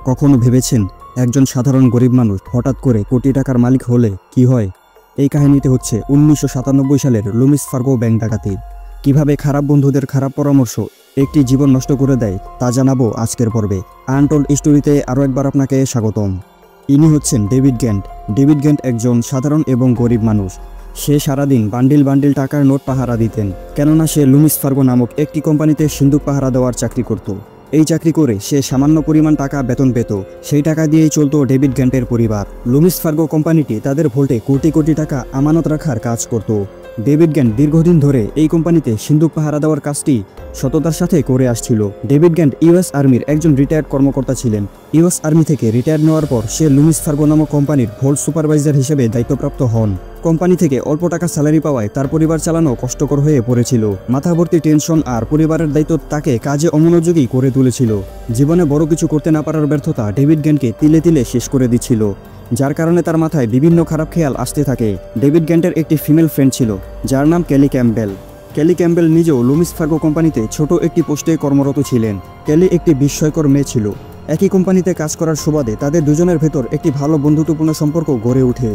কখনো ভেবেছেন একজন সাধারণ গরিব মানুষ হঠাৎ করে কোটি টাকার মালিক হলে কি হয়? এই কাহিনীতে হচ্ছে 1997 সালের লুমিস ফার্গো ব্যাংক ডাকাতি। কিভাবে খারাপ বন্ধুদের খারাপ পরামর্শ একটি জীবন নষ্ট করে দেয় তা জানাবো আজকের পর্বে। আনটোল্ড স্টোরিতে আরও একবার আপনাকে স্বাগতম। ইনি হচ্ছেন ডেভিড গ্যান্ট। ডেভিড গ্যান্ট একজন সাধারণ এবং গরিব মানুষ। সে সারাদিন বান্ডিল বান্ডিল টাকার নোট পাহারা দিতেন, কেননা সে লুমিস ফার্গো নামক একটি কোম্পানিতে সিন্দুক পাহারা দেওয়ার চাকরি করত। এই চাকরি করে সে সামান্য পরিমাণ টাকা বেতন পেত। সেই টাকা দিয়েই চলত ডেভিড গ্যান্টের পরিবার। লুমিস ফার্গো কোম্পানিটি তাদের ভোল্টে কোটি কোটি টাকা আমানত রাখার কাজ করত। ডেভিড গ্যান্ট দীর্ঘদিন ধরে এই কোম্পানিতে সিন্দুক পাহারা দেওয়ার কাজটি সততার সাথে করে আসছিল। ডেভিড গ্যান্ট ইউএস আর্মির একজন রিটায়ার্ড কর্মকর্তা ছিলেন। ইউএস আর্মি থেকে রিটায়ার নেওয়ার পর সে লুমিস ফার্গো নামক কোম্পানির ভোল্ট সুপারভাইজার হিসেবে দায়িত্বপ্রাপ্ত হন। কোম্পানি থেকে অল্প টাকা স্যালারি পাওয়ায় তার পরিবার চালানো কষ্টকর হয়ে পড়েছিল। মাথাভর্তি টেনশন আর পরিবারের দায়িত্ব তাকে কাজে অমনোযোগী করে তুলেছিল। জীবনে বড় কিছু করতে না পারার ব্যর্থতা ডেভিড গ্যান্টকে তিলে তিলে শেষ করে দিচ্ছিল, যার কারণে তার মাথায় বিভিন্ন খারাপ খেয়াল আসতে থাকে। ডেভিড গ্যান্টের একটি ফিমেল ফ্রেন্ড ছিল, যার নাম কেলি ক্যাম্পবেল। কেলি ক্যাম্পবেল নিজেও লুমিস ফার্গো কোম্পানিতে ছোট একটি পোস্টে কর্মরত ছিলেন। কেলি একটি বিস্ময়কর মেয়ে ছিল। একই কোম্পানিতে কাজ করার সুবাদে তাদের দুজনের ভেতর একটি ভালো বন্ধুত্বপূর্ণ সম্পর্ক গড়ে ওঠে।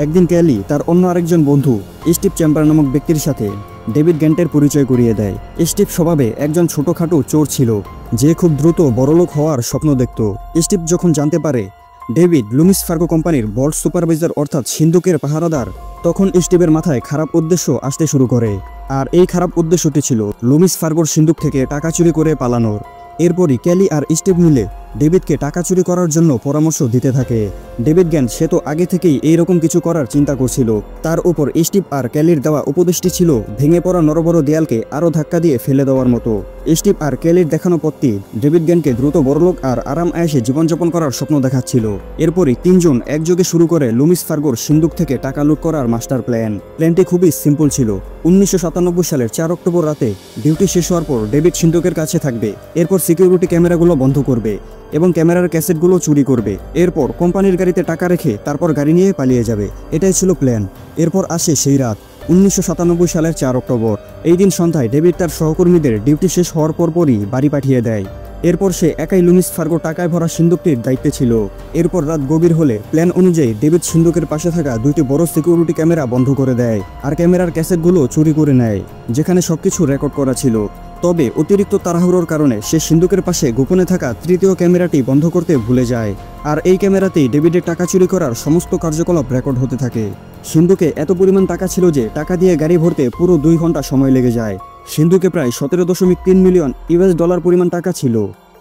একদিন কেলি তার অন্য আরেকজন বন্ধু স্টিভ চেম্বার নামক ব্যক্তির সাথে ডেভিড গ্যান্টের পরিচয় করিয়ে দেয়। স্টিভ স্বভাবে একজন ছোটখাটো চোর ছিল, যে খুব দ্রুত বড়লোক হওয়ার স্বপ্ন দেখত। স্টিভ যখন জানতে পারে ডেভিড লুমিস ফার্গো কোম্পানির ভল্ট সুপারভাইজার অর্থাৎ সিন্দুকের পাহারাদার, তখন স্টিভের মাথায় খারাপ উদ্দেশ্য আসতে শুরু করে। আর এই খারাপ উদ্দেশ্যটি ছিল লুমিস ফার্গোর সিন্দুক থেকে টাকা চুরি করে পালানোর। এরপরই কেলি আর স্টিভ মিলে ডেভিডকে টাকা চুরি করার জন্য পরামর্শ দিতে থাকে। ডেভিড গ্যান্ট সে তো আগে থেকেই এইরকম কিছু করার চিন্তা করছিল। তার উপর স্টিভ আর কেলির দেওয়া উপদেশটি ছিল ভেঙে পড়া নরবড় দেয়ালকে আরও ধাক্কা দিয়ে ফেলে দেওয়ার মতো। স্টিভ আর কেলির দেখানো পথটি ডেভিড গ্যান্টকে দ্রুত বড়লোক আর আরাম আয়েসে জীবনযাপন করার স্বপ্ন দেখাচ্ছিল। এরপরই তিনজন একযোগে শুরু করে লুমিস ফার্গোর সিন্দুক থেকে টাকা লুট করার মাস্টার প্ল্যানটি খুবই সিম্পল ছিল। 1997 সালের 4 অক্টোবর রাতে ডিউটি শেষ হওয়ার পর ডেভিড সিন্দুকের কাছে থাকবে। এরপর সিকিউরিটি ক্যামেরাগুলো বন্ধ করবে এবং ক্যামেরার ক্যাসেটগুলো চুরি করবে। এরপর কোম্পানির গাড়িতে টাকা রেখে তারপর গাড়ি নিয়ে পালিয়ে যাবে। এটাই ছিল প্ল্যান। এরপর আসে সেই রাত, 1997 সালের 4 অক্টোবর। এই দিন সন্ধ্যায় ডেভিড তার সহকর্মীদের ডিউটি শেষ হওয়ার পরপরই বাড়ি পাঠিয়ে দেয়। এরপর সে একাই লুমিস ফার্গো টাকায় ভরা সিন্দুকটির দায়িত্বে ছিল। এরপর রাত গভীর হলে প্ল্যান অনুযায়ী ডেভিড সিন্দুকের পাশে থাকা দুইটি বড় সিকিউরিটি ক্যামেরা বন্ধ করে দেয় আর ক্যামেরার ক্যাসেটগুলো চুরি করে নেয়, যেখানে সবকিছু রেকর্ড করা ছিল। তবে অতিরিক্ত তাড়াহুড়োর কারণে সে সিন্দুকের পাশে গোপনে থাকা তৃতীয় ক্যামেরাটি বন্ধ করতে ভুলে যায়। আর এই ক্যামেরাতেই ডেভিডের টাকা চুরি করার সমস্ত কার্যকলাপ রেকর্ড হতে থাকে। সিন্দুকে এত পরিমাণ টাকা ছিল যে টাকা দিয়ে গাড়ি ভরতে পুরো 2 ঘন্টা সময় লেগে যায়। সিন্দুকে প্রায় 17.3 মিলিয়ন ইউএস ডলার পরিমাণ টাকা ছিল।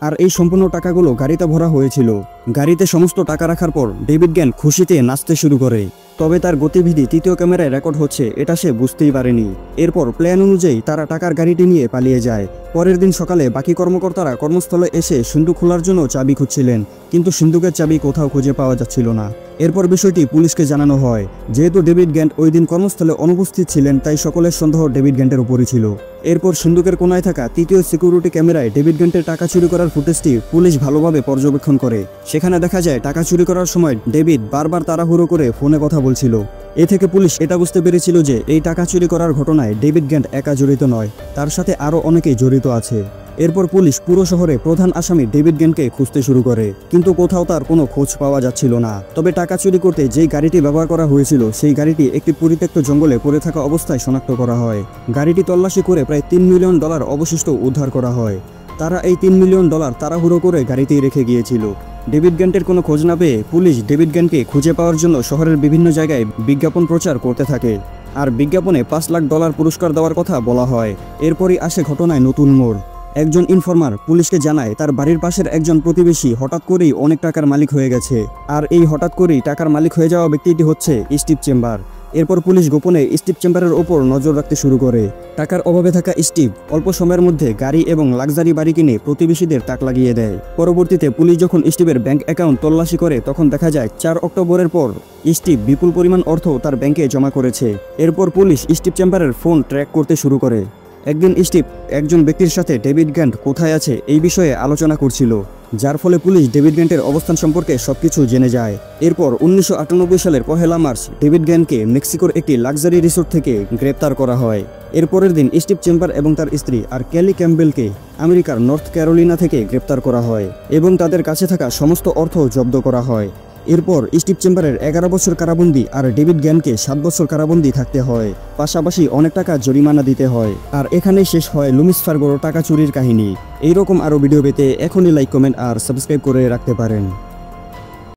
আর এই সম্পূর্ণ টাকাগুলো গাড়িতে ভরা হয়েছিল। গাড়িতে সমস্ত টাকা রাখার পর ডেভিড গ্যান্ট খুশিতে নাচতে শুরু করে। তবে তার গতিবিধি তৃতীয় ক্যামেরায় রেকর্ড হচ্ছে এটা সে বুঝতেই পারেনি। এরপর প্ল্যান অনুযায়ী তারা টাকার গাড়িটি নিয়ে পালিয়ে যায়। পরের দিন সকালে বাকি কর্মকর্তারা কর্মস্থলে এসে সিন্দুক খোলার জন্য চাবি খুঁজছিলেন, কিন্তু সিন্দুকের চাবি কোথাও খুঁজে পাওয়া যাচ্ছিল না। এরপর বিষয়টি পুলিশকে জানানো হয়। যেহেতু ডেভিড গ্যান্ট ওই দিন কর্মস্থলে অনুপস্থিত ছিলেন, তাই সকলের সন্দেহ ডেভিড গ্যান্টের উপরই ছিল। এরপর সিন্দুকের কোনায় থাকা তৃতীয় সিকিউরিটি ক্যামেরায় ডেভিড গ্যান্টের টাকা চুরি করার ফুটেজটি পুলিশ ভালোভাবে পর্যবেক্ষণ করে। সেখানে দেখা যায় টাকা চুরি করার সময় ডেভিড বারবার তাড়াহুড়ো করে ফোনে কথা বলছিল। এ থেকে পুলিশ এটা বুঝতে পেরেছিল যে এই টাকা চুরি করার ঘটনায় ডেভিড গ্যান্ট একা জড়িত নয়, তার সাথে আরও অনেকেই জড়িত আছে। এরপর পুলিশ পুরো শহরে প্রধান আসামি ডেভিড গ্যান্টকে খুঁজতে শুরু করে, কিন্তু কোথাও তার কোনো খোঁজ পাওয়া যাচ্ছিল না। তবে টাকা চুরি করতে যেই গাড়িটি ব্যবহার করা হয়েছিল সেই গাড়িটি একটি পরিত্যক্ত জঙ্গলে পড়ে থাকা অবস্থায় শনাক্ত করা হয়। গাড়িটি তল্লাশি করে প্রায় $3 মিলিয়ন অবশিষ্ট উদ্ধার করা হয়। তারা এই $3 মিলিয়ন তাড়াহুড়ো করে গাড়িতেই রেখে গিয়েছিল। ডেভিড গ্যান্টের কোনো খোঁজ না পেয়ে পুলিশ ডেভিড গ্যান্টকে খুঁজে পাওয়ার জন্য শহরের বিভিন্ন জায়গায় বিজ্ঞাপন প্রচার করতে থাকে। আর বিজ্ঞাপনে $5 লাখ পুরস্কার দেওয়ার কথা বলা হয়। এরপরই আসে ঘটনায় নতুন মোড়। একজন ইনফরমার পুলিশকে জানায় তার বাড়ির পাশের একজন প্রতিবেশী হঠাৎ করেই অনেক টাকার মালিক হয়ে গেছে। আর এই হঠাৎ করেই টাকার মালিক হয়ে যাওয়া ব্যক্তিটি হচ্ছে স্টিভ চেম্বার। এরপর পুলিশ গোপনে স্টিভ চেম্বারের ওপর নজর রাখতে শুরু করে। টাকার অভাবে থাকা স্টিভ অল্প সময়ের মধ্যে গাড়ি এবং লাক্সারি বাড়ি কিনে প্রতিবেশীদের তাক লাগিয়ে দেয়। পরবর্তীতে পুলিশ যখন স্টিভের ব্যাংক অ্যাকাউন্ট তল্লাশি করে, তখন দেখা যায় 4 অক্টোবরের পর স্টিভ বিপুল পরিমাণ অর্থ তার ব্যাংকে জমা করেছে। এরপর পুলিশ স্টিভ চেম্বারের ফোন ট্র্যাক করতে শুরু করে। একদিন স্টিভ একজন ব্যক্তির সাথে ডেভিড গ্যান্ট কোথায় আছে এই বিষয়ে আলোচনা করছিল, যার ফলে পুলিশ ডেভিড গ্যান্টের অবস্থান সম্পর্কে সবকিছু জেনে যায়। এরপর 1998 সালের 1 মার্চ ডেভিড গ্যান্টকে মেক্সিকোর একটি লাক্সারি রিসোর্ট থেকে গ্রেপ্তার করা হয়। এরপরের দিন স্টিভ চেম্বার এবং তার স্ত্রী আর কেলি ক্যাম্বেলকে আমেরিকার নর্থ ক্যারোলিনা থেকে গ্রেপ্তার করা হয় এবং তাদের কাছে থাকা সমস্ত অর্থ জব্দ করা হয়। এরপর স্টিভ চেম্বারের 11 বছর কারাবন্দি আর ডেভিড গ্যানকে 7 বছর কারাবন্দি থাকতে হয়, পাশাপাশি অনেক টাকা জরিমানা দিতে হয়। আর এখানেই শেষ হয় লুমিস ফার্গোর টাকা চুরির কাহিনী। এইরকম আরও ভিডিও পেতে এখনই লাইক, কমেন্ট আর সাবস্ক্রাইব করে রাখতে পারেন।